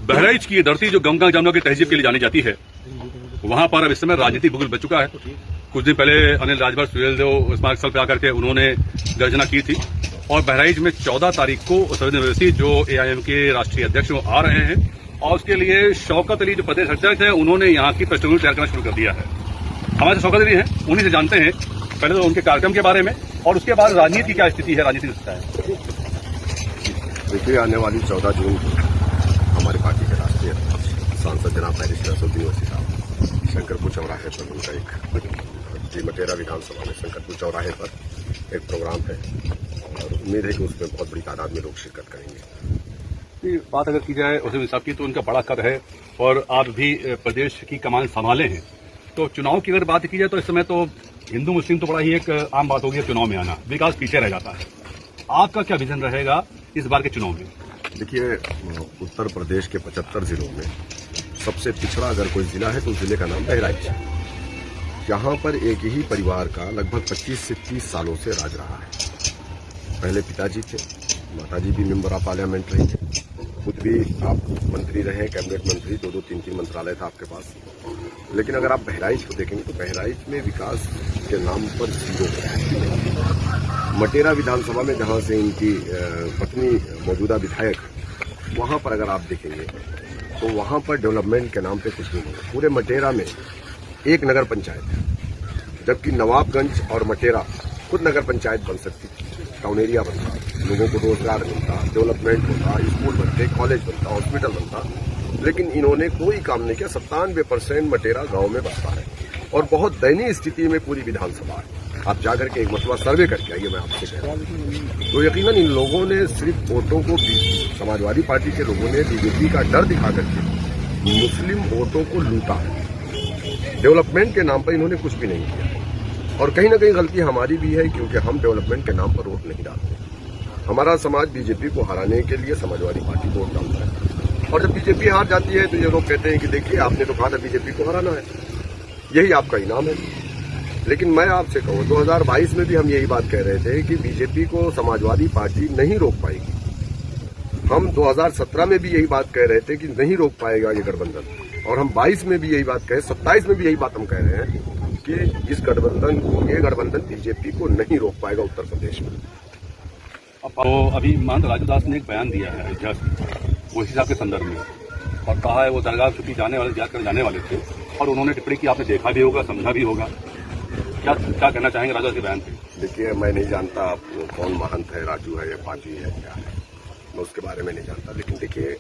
बहराइच की ये धरती जो गंगा जमुना की तहजीब के लिए जानी जाती है, वहां पर अब इस समय राजनीतिक भूगोल बच चुका है। कुछ दिन पहले अनिल राजभर सुहेलदेव स्मारक स्थल पर आकर के उन्होंने गर्जना की थी और बहराइच में 14 तारीख को सरोज ओवैसी जो एआईएम के राष्ट्रीय अध्यक्ष वो आ रहे हैं और उसके लिए शौकत अली जो प्रदेश अध्यक्ष है उन्होंने यहाँ की पृष्ठभूमि तैयार करना शुरू कर दिया है। हमारे शौकत अली हैं, उन्हीं से जानते हैं पहले तो उनके कार्यक्रम के बारे में और उसके बाद राजनीति की क्या स्थिति है, राजनीतिक स्थिति है। देखिए, आने वाली 14 जून को हमारी पार्टी के राष्ट्रीय अध्यक्ष सांसद जनाब बैरिस्टर असदुद्दीन ओवैसी साहब शंकरपुर चौराहे पर उनका एक मटेरा विधानसभा में शंकरपुर चौराहे पर एक प्रोग्राम है और उम्मीद है कि उसमें बहुत बड़ी तादाद में लोग शिरकत करेंगे। बात अगर की जाए ओवैसी साहब की तो उनका बड़ा कद है और आप भी प्रदेश की कमान संभाले हैं, तो चुनाव की अगर बात की जाए तो इस समय तो हिंदू मुस्लिम तो बड़ा ही एक आम बात होगी चुनाव में आना, विकास पीछे रह जाता है। आपका क्या विजन रहेगा इस बार के चुनाव में? देखिए, उत्तर प्रदेश के 75 जिलों में सबसे पिछड़ा अगर कोई जिला है तो उस जिले का नाम बहराइच है। यहाँ पर एक ही परिवार का लगभग 25 से 30 सालों से राज रहा है। पहले पिताजी थे, माताजी भी मेंबर ऑफ पार्लियामेंट रही है, खुद भी आप मंत्री रहे, कैबिनेट मंत्री, 2-2, 3-3 मंत्रालय था आपके पास। लेकिन अगर आप बहराइच को देखेंगे तो बहराइच में विकास के नाम पर जीरो है। मटेरा विधानसभा में जहां से इनकी पत्नी मौजूदा विधायक, वहां पर अगर आप देखेंगे तो वहां पर डेवलपमेंट के नाम पे कुछ नहीं है। पूरे मटेरा में एक नगर पंचायत है, जबकि नवाबगंज और मटेरा खुद नगर पंचायत बन सकती थी, टाउन एरिया बनता, लोगों को रोजगार मिलता, डेवलपमेंट होता, स्कूल बनते, कॉलेज बनता, हॉस्पिटल बनता, लेकिन इन्होंने कोई काम नहीं किया। 97% मटेरा गांव में बसता है और बहुत दयनीय स्थिति में पूरी विधानसभा है। आप जाकर के एक मसला सर्वे करके आइए, मैं आपसे कह रहा हूं। तो यकीनन इन लोगों ने सिर्फ वोटों को, समाजवादी पार्टी के लोगों ने बीजेपी का डर दिखा करके मुस्लिम वोटों को लूटा है। डेवलपमेंट के नाम पर इन्होंने कुछ भी नहीं किया और कहीं ना कहीं गलती हमारी भी है, क्योंकि हम डेवलपमेंट के नाम पर वोट नहीं डालते। हमारा समाज बीजेपी को हराने के लिए समाजवादी पार्टी को वोट डालता है और जब बीजेपी हार जाती है तो ये लोग कहते हैं कि देखिए, आपने तो कहा था बीजेपी को हराना है, यही आपका इनाम है। लेकिन मैं आपसे कहूं, 2022 में भी हम यही बात कह रहे थे कि बीजेपी को समाजवादी पार्टी नहीं रोक पाएगी। हम 2017 में भी यही बात कह रहे थे कि नहीं रोक पाएगा ये गठबंधन, और हम 22 में भी यही बात कहे, 27 में भी यही बात हम कह रहे हैं कि इस गठबंधन को, ये गठबंधन बीजेपी को नहीं रोक पाएगा उत्तर प्रदेश में। तो अभी महंत राजू दास ने एक बयान दिया है ओवैसी साहब के संदर्भ में और कहा है वो दरगाह चुकी जाने वाले, याद करने जाने वाले थे और उन्होंने टिप्पणी की, आपने देखा भी होगा, समझा भी होगा। क्या कहना चाहेंगे राजू के बयान पे? देखिए, मैं नहीं जानता आप कौन महंत है, राजू है या पाजी है, क्या है, मैं उसके बारे में नहीं जानता। लेकिन देखिए,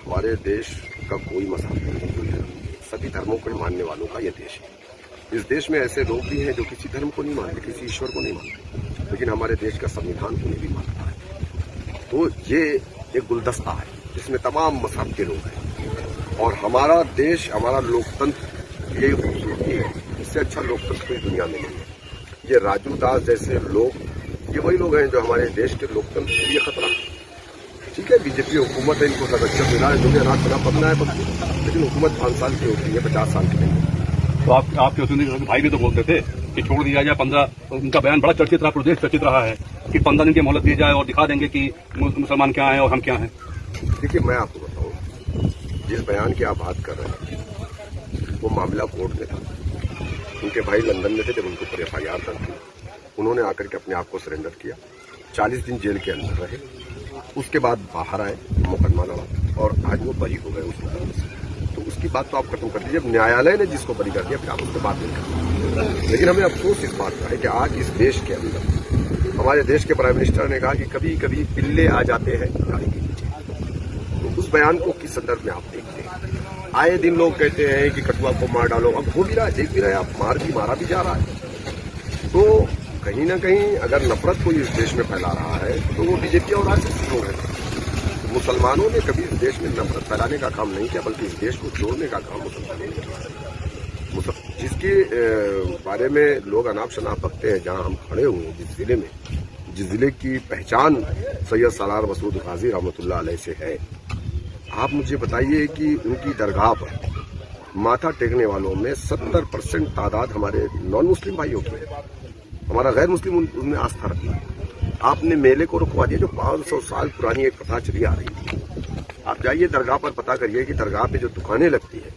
हमारे देश का कोई मसला नहीं, कोई धर्म, सभी धर्मों को मानने वालों का ये देश है। इस देश में ऐसे लोग भी हैं जो किसी धर्म को नहीं मानते, किसी ईश्वर को नहीं मानते, लेकिन हमारे देश का संविधान को नहीं भी मानता है। तो ये एक गुलदस्ता है जिसमें तमाम मजहब के लोग हैं और हमारा देश, हमारा लोकतंत्र ये खूबसूरती है। इससे अच्छा लोकतंत्र कोई दुनिया में नहीं है। ये राजू दास जैसे लोग, ये वही लोग हैं जो हमारे देश के लोकतंत्र के लिए खतरा है। ठीक है, बीजेपी हुकूमत है, इनको संरक्षण मिला है, दुनिया रात बना पकना है, लेकिन हुकूमत 5 साल की होती है, 50 साल की नहीं। तो आपके भाई भी तो बोलते थे कि छोड़ दिया जाए 15, उनका बयान बड़ा चर्चित रहा, प्रदेश चर्चित रहा है कि 15 दिन की मोहलत दी जाए और दिखा देंगे कि मुसलमान क्या है और हम क्या हैं। देखिए, मैं आपको बताऊं, जिस बयान की आप बात कर रहे हैं वो मामला कोर्ट में था। उनके भाई लंदन में थे जब उनके ऊपर FIR दर्ज थी, उन्होंने आकर के अपने आप को सरेंडर किया, 40 दिन जेल के अंदर रहे, उसके बाद बाहर आए, मुकदमा लड़ा और आज वो बरी हो गए उस मुकदमे से। तो उसकी बात तो आप खत्म कर दीजिए। जब न्यायालय ने जिसको बरी कर दिया फिर आप उससे बात नहीं करते। लेकिन हमें अफसोस इस बात का है कि आज इस देश के अंदर हमारे देश के प्राइम मिनिस्टर ने कहा कि कभी कभी पिल्ले आ जाते हैं गाड़ी के नीचे। तो उस बयान को किस संदर्भ में आप देखते हैं? आए दिन लोग कहते हैं कि कठुआ को मार डालो, अब हो भी रहा है, देख भी रहे हैं आप, मारा भी जा रहा है। तो कहीं ना कहीं अगर नफरत कोई इस देश में फैला रहा है तो वो बीजेपी और RSS लोग हैं। मुसलमानों ने कभी इस देश में नफरत फैलाने का काम नहीं किया, बल्कि इस देश को जोड़ने का काम मुसलमानों ने किया। जिसके बारे में लोग अनाप शनाप रखते हैं, जहां हम खड़े हुए हैं, जिस जिले की पहचान सैयद सालार मसूद गाजी रहमतुल्लाह अलैह से है, आप मुझे बताइए कि उनकी दरगाह पर माथा टेकने वालों में 70% तादाद हमारे नॉन मुस्लिम भाइयों की है। हमारा गैर मुस्लिम उनमें आस्था रखता है। आपने मेले को रुकवा दिया जो 500 साल पुरानी एक प्रथा चली आ रही थी। आप जाइए दरगाह पर, पता करिए कि दरगाह पे जो दुकानें लगती है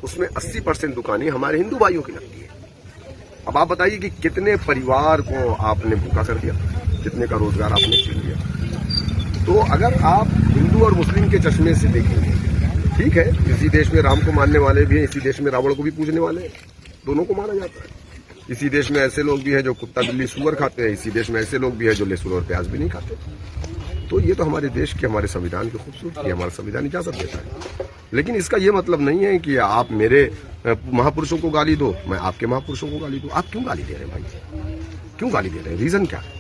उसमें 80% दुकानें हमारे हिंदू भाइयों की लगती है। अब आप बताइए कि कितने परिवार को आपने भूखा कर दिया, कितने का रोजगार आपने छीन लिया। तो अगर आप हिंदू और मुस्लिम के चश्मे से देखेंगे, ठीक है, इसी देश में राम को मानने वाले भी हैं, इसी देश में रावण को भी पूजने वाले हैं, दोनों को माना जाता है। इसी देश में ऐसे लोग भी हैं जो कुत्ता बिल्ली सूअर खाते हैं, इसी देश में ऐसे लोग भी हैं जो लहसुन और प्याज भी नहीं खाते। तो ये तो हमारे देश के, हमारे संविधान की खूबसूरती है, हमारा संविधान इजाजत देता है। लेकिन इसका ये मतलब नहीं है कि आप मेरे महापुरुषों को गाली दो, मैं आपके महापुरुषों को गाली दूं। आप क्यों गाली दे रहे हैं भाई, क्यों गाली दे रहे हैं? रीजन क्या है?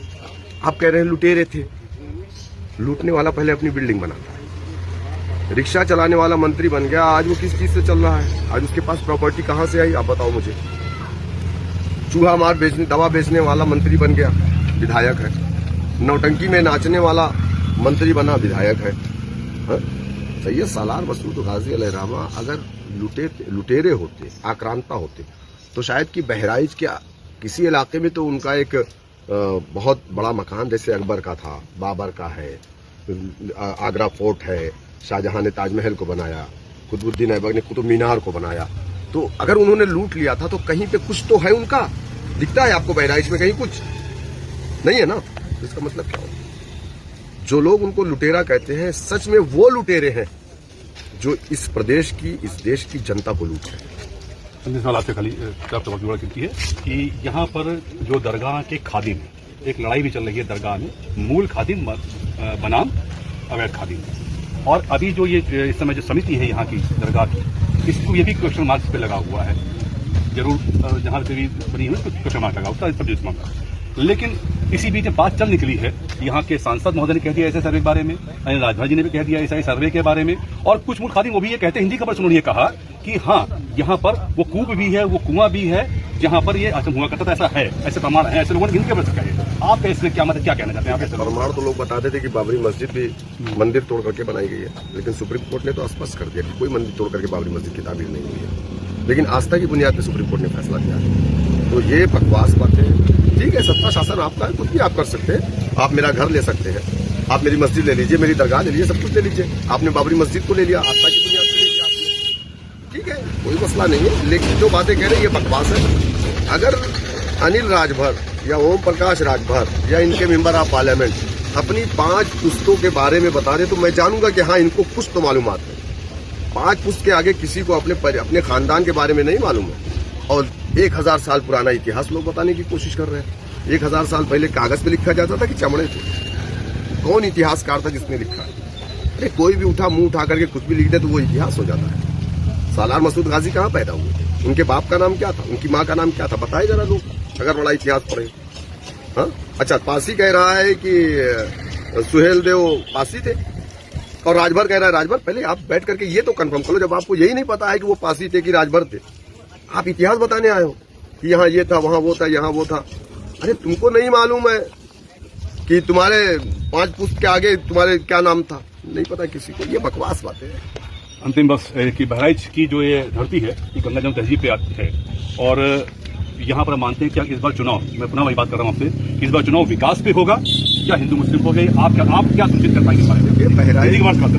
आप कह रहे हैं लुटेरे थे। लूटने वाला पहले अपनी बिल्डिंग बनाता है। रिक्शा चलाने वाला मंत्री बन गया, आज वो किस चीज से चल रहा है? आज उसके पास प्रॉपर्टी कहां से आई, आप बताओ मुझे। चूहा मार बेचने, दवा बेचने वाला मंत्री बन गया, विधायक है। नौटंकी में नाचने वाला मंत्री बना, विधायक है। सैयद सालार मसूद गाजी अलैहिर्रहमा अगर लुटेरे होते, आक्रांता होते, तो शायद कि बहराइच के किसी इलाके में तो उनका एक बहुत बड़ा मकान जैसे अकबर का था, बाबर का है, आगरा फोर्ट है, शाहजहां ने ताजमहल को बनाया, कुतुबुद्दीन ऐबक ने कुतुब मीनार को बनाया। तो अगर उन्होंने लूट लिया था तो कहीं पे कुछ तो है उनका, दिखता है आपको बहराइच में कहीं कुछ नहीं है ना? इसका मतलब क्या होगा? जो लोग उनको लुटेरा कहते हैं, सच में वो लुटेरे हैं जो इस प्रदेश की, इस देश की जनता को लूट रहे हैं। सवाल आपसे खाली जुड़ा करती है कि यहाँ पर जो दरगाह के खादिम, एक लड़ाई भी चल रही है दरगाह में, मूल खादिम बनाम अवैध खादिम। और अभी जो ये इस समय जो समिति है यहाँ की दरगाह की, इसको ये भी क्वेश्चन मार्क्स पे लगा हुआ है। जरूर जहाँ से भी बनी हुई कुछ क्वेश्चन मार्क लगा होता है, सब जिस मामला। लेकिन इसी बीच बात चल निकली है, यहाँ के सांसद महोदय ने कह दिया ऐसे सर्वे के बारे में, अनिल राजभर जी ने भी कह दिया ऐसा सर्वे के बारे में, और कुछ मूल खादिम वो भी ये कहते हैं, हिंदी खबर से उन्होंने ये कहा कि हाँ, यहाँ पर वो कूप भी है, वो कुआं भी है, जहाँ पर ये अच्छा हुआ करता था, ऐसा है, ऐसे प्रमाण है, ऐसे लोगों ने हिंदी खबर से कहे। आप इसमें क्या मतलब क्या कहना चाहते हैं? आप प्रमाण तो लोग बताते थे कि बाबरी मस्जिद भी मंदिर तोड़ करके बनाई गई है, लेकिन सुप्रीम कोर्ट ने तो स्पष्ट कर दिया कि कोई मंदिर तोड़ करके बाबरी मस्जिद की तामीर नहीं हुई है। लेकिन आस्था की बुनियाद पर सुप्रीम कोर्ट ने फैसला किया है। तो ये बकवास बातें। ठीक है, सत्ता शासन आपका है, कुछ भी आप कर सकते हैं। आप मेरा घर ले सकते हैं, आप मेरी मस्जिद ले लीजिए, मेरी दरगाह ले लीजिए, सब कुछ ले लीजिए। आपने बाबरी मस्जिद को ले लिया, आस्था की बुनियाद पर ले लिया आपने, ठीक है, कोई मसला नहीं है। लेकिन जो बातें कह रहे हैं ये बकवास है। अगर अनिल राजभर या ओम प्रकाश राजभर या इनके मेंबर ऑफ पार्लियामेंट अपनी 5 पुस्तों के बारे में बता दें तो मैं जानूंगा कि हाँ, इनको कुछ तो मालूमात है। 5 पुस्त के आगे किसी को अपने खानदान के बारे में नहीं मालूम है। और 1000 साल पुराना इतिहास लोग बताने की कोशिश कर रहे हैं। 1000 साल पहले कागज पे लिखा जाता था कि चमड़े थे? कौन इतिहासकार था जिसने लिखा? अरे कोई भी उठा मुंह उठा करके कुछ भी लिख दे तो वो इतिहास हो जाता है। सालार मसूद गाजी कहाँ पैदा हुए थे? उनके बाप का नाम क्या था? उनकी माँ का नाम क्या था? बताए जरा लोग, अगर बड़ा इतिहास पढ़े। हाँ, अच्छा, पासी कह रहा है कि सुहेल देव पासी थे, और राजभर कह रहा है राजभर। पहले आप बैठ करके ये तो कंफर्म करो, जब आपको यही नहीं पता है कि वो पासी थे कि राजभर थे, आप इतिहास बताने आए हो कि यहाँ ये था, वहां वो था, यहाँ वो था। अरे तुमको नहीं मालूम है कि तुम्हारे 5 पुस्त के आगे तुम्हारे क्या नाम था? नहीं पता किसी को। ये बकवास बातें हैं। अंतिम बस कि बहराइच की जो ये धरती है, ये गंगा जमुना तहजीब पे आती है, और यहाँ पर मानते हैं कि इस बार चुनाव, मैं पुनः वही बात कर रहा हूँ आपसे, इस बार चुनाव विकास पे होगा या हिंदू मुस्लिम हो गए? आप क्या सूचित कर पाएंगे?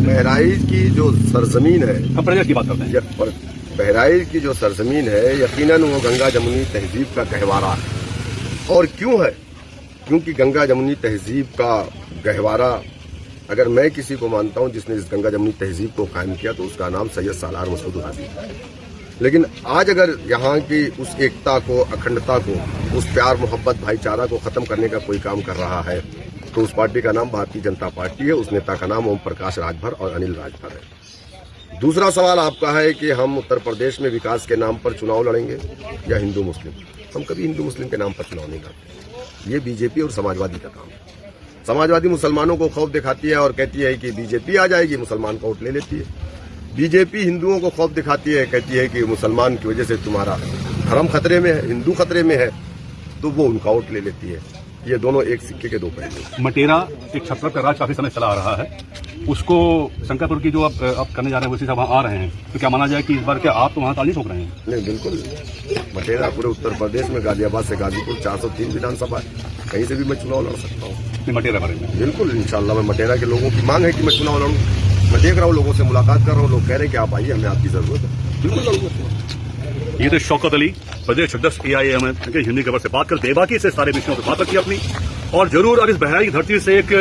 बहराइच की जो सरजमीन है, हम प्रदेश की बात करते हैं। बहराइच की जो सरजमीन है, यकीनन वो गंगा जमुनी तहजीब का गहवारा है। और क्यों है? क्योंकि गंगा जमुनी तहजीब का गहवारा, अगर मैं किसी को मानता हूं जिसने इस गंगा जमुनी तहजीब को कायम किया तो उसका नाम सैयद सालार मसूद गाजी है। लेकिन आज अगर यहाँ की उस एकता को, अखंडता को, उस प्यार मोहब्बत भाईचारा को खत्म करने का कोई काम कर रहा है तो उस पार्टी का नाम भारतीय जनता पार्टी है, उस नेता का नाम ओम प्रकाश राजभर और अनिल राजभर है। दूसरा सवाल आपका है कि हम उत्तर प्रदेश में विकास के नाम पर चुनाव लड़ेंगे या हिंदू मुस्लिम। हम कभी हिंदू मुस्लिम के नाम पर चुनाव नहीं लड़ते। ये बीजेपी और समाजवादी का काम है। समाजवादी मुसलमानों को खौफ दिखाती है और कहती है कि बीजेपी आ जाएगी, मुसलमान का वोट ले लेती है। बीजेपी हिंदुओं को खौफ दिखाती है, कहती है कि मुसलमान की वजह से तुम्हारा धर्म खतरे में है, हिंदू खतरे में है, तो वो उनका वोट ले लेती है। ये दोनों एक सिक्के के दो पहलू। मटेरा एक छत्र का राज काफी समय चला आ रहा है, उसको शंकरपुर की जो आप करने जा रहे हैं, उसी से वहाँ आ रहे हैं, तो क्या माना जाए कि इस बार क्या आप तो वहाँ ताली ठोक रहे हैं? नहीं, बिल्कुल। मटेरा पूरे उत्तर प्रदेश में गाजियाबाद से गाजीपुर 403 विधानसभा है, कहीं से भी मैं चुनाव लड़ सकता हूँ। मटेरा बारे में बिल्कुल, इंशाल्लाह। मैं मटेरा के लोगों की मांग है कि मैं चुनाव लड़ूँ। मैं देख रहा हूँ, लोगों से मुलाकात कर रहा हूँ, लोग कह रहे हैं कि आप आइए, हमें आपकी जरूरत है। बिल्कुल जरूरत है। ये थे शौकत अली, प्रदेश अध्यक्ष AIAMN के हिंदी खबर से बात कर बेबाकी से सारे विषयों पर बात रखी अपनी, और जरूर अब इस बहराइच की धरती से एक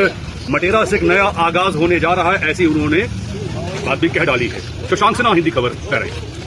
मटेरा से एक नया आगाज होने जा रहा है, ऐसी उन्होंने बात भी कह डाली है। शशांक सिन्हा, हिंदी खबर, बहराइच।